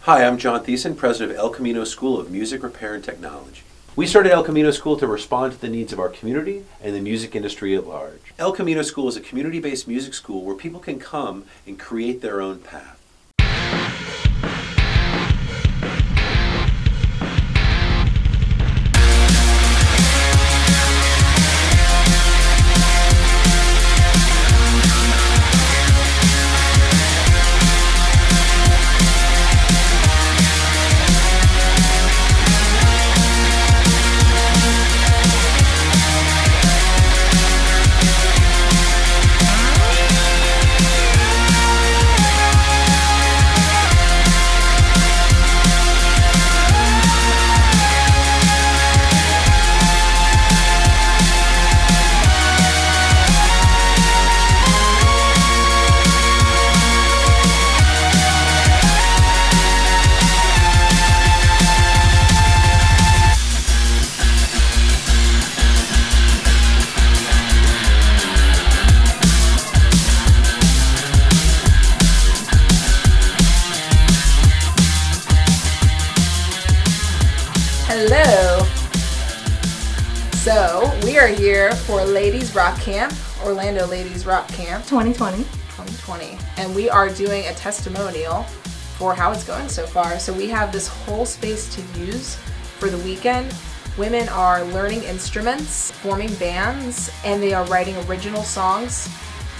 Hi, I'm John Thiessen, president of El Camino School of Music, Repair, and Technology. We started El Camino School to respond to the needs of our community and the music industry at large. El Camino School is a community-based music school where people can come and create their own path. Hello. So we are here for Ladies Rock Camp, Orlando Ladies Rock Camp 2020, and we are doing a testimonial for how it's going so far. So we have this whole space to use for the weekend. Women are learning instruments, forming bands, and they are writing original songs,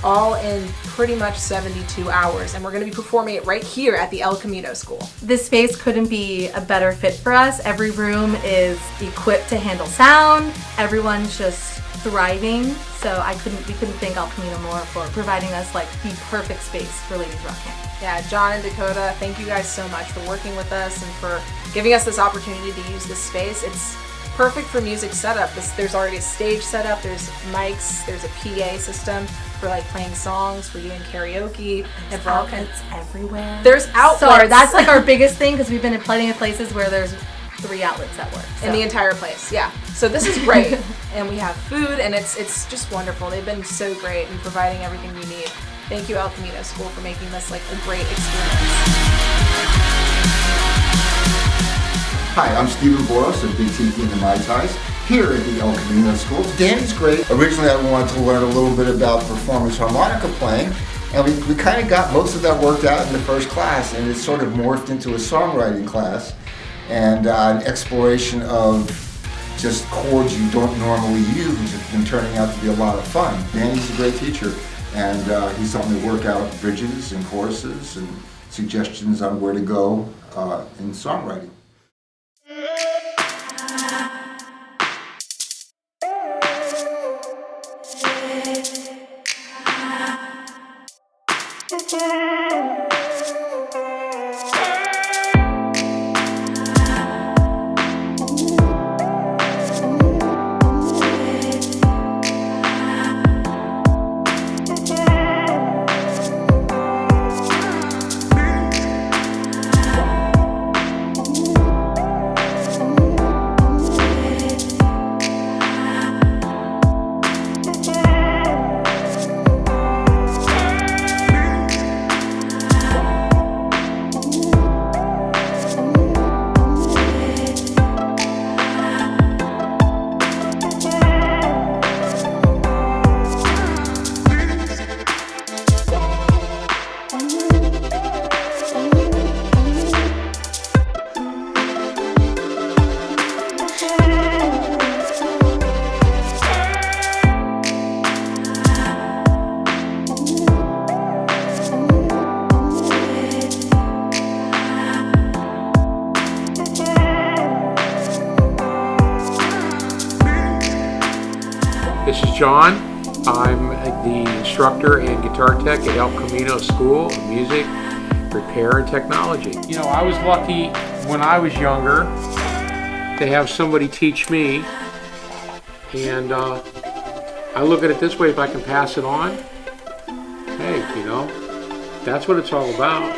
all in pretty much 72 hours. And we're going to be performing it right here at the El Camino School. This space couldn't be a better fit for us. Every room is equipped to handle sound. Everyone's just thriving. So we couldn't thank El Camino more for providing us like the perfect space for Ladies Rock Camp. Yeah, John and Dakota, thank you guys so much for working with us and for giving us this opportunity to use this space. It's perfect for music setup. There's already a stage set up, there's mics, there's a PA system for like playing songs, for doing karaoke, and for outlets everywhere. There's outlets. Sorry, that's like our biggest thing because we've been in plenty of places where there's 3 outlets that work. In the entire place, yeah. So this is great. And we have food and it's just wonderful. They've been so great in providing everything we need. Thank you, El Camino School, for making this like a great experience. Hi, I'm Stephen Boros of Big Tiki and the Mai Tais here at the El Camino School. Danny's great. Originally I wanted to learn a little bit about performance harmonica playing, and we kind of got most of that worked out in the first class, and it sort of morphed into a songwriting class and an exploration of just chords you don't normally use, which has been turning out to be a lot of fun. Danny's a great teacher, and he's helped me work out bridges and choruses and suggestions on where to go in songwriting. This is John. I'm the instructor and guitar tech at El Camino School of Music, Repair, and Technology. You know, I was lucky when I was younger to have somebody teach me, and I look at it this way: if I can pass it on, hey, you know, that's what it's all about.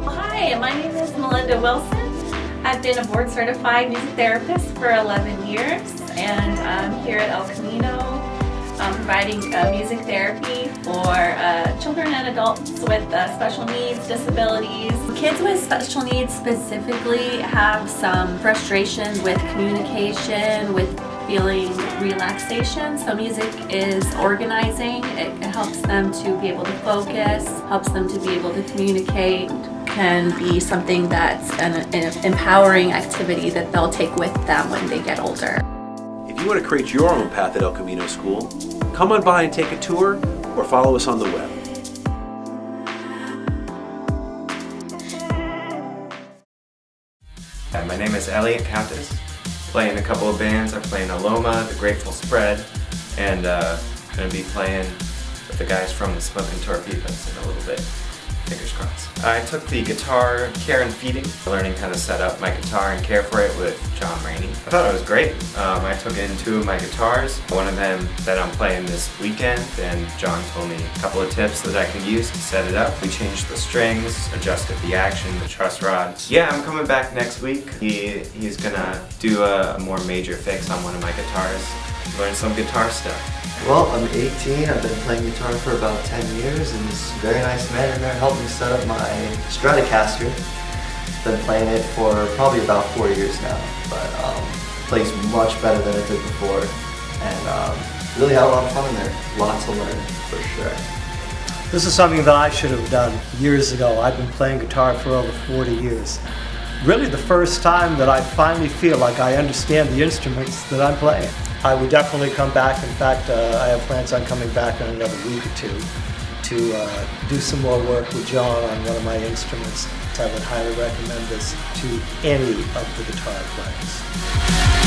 Hi, my name is Melinda Wilson. I've been a board certified music therapist for 11 years, and I'm here at El Camino providing music therapy for children and adults with special needs, disabilities. Kids with special needs specifically have some frustrations with communication, with feeling relaxation. So music is organizing. It helps them to be able to focus, helps them to be able to communicate. Can be something that's an empowering activity that they'll take with them when they get older. If you want to create your own path at El Camino School, come on by and take a tour or follow us on the web. Hi, my name is Elliot Countess. Play in a couple of bands. I play in Aloma, The Grateful Spread, and I'm going to be playing with the guys from the Smoking Torpedoes in a little bit. Fingers crossed. I took the guitar care and feeding, learning how to set up my guitar and care for it with John Rainey. I thought it was great. I took in 2 of my guitars, one of them that I'm playing this weekend, and John told me a couple of tips that I can use to set it up. We changed the strings, adjusted the action, the truss rod. Yeah, I'm coming back next week. He's gonna do a more major fix on one of my guitars, learn some guitar stuff. Well, I'm 18, I've been playing guitar for about 10 years, and this very nice man in there helped me set up my Stratocaster. Been playing it for probably about 4 years now, but plays much better than it did before, and really had a lot of fun in there. Lots to learn, for sure. This is something that I should have done years ago. I've been playing guitar for over 40 years. Really the first time that I finally feel like I understand the instruments that I'm playing. I would definitely come back. In fact, I have plans on coming back in another week or two to do some more work with John on one of my instruments. I would highly recommend this to any of the guitar players.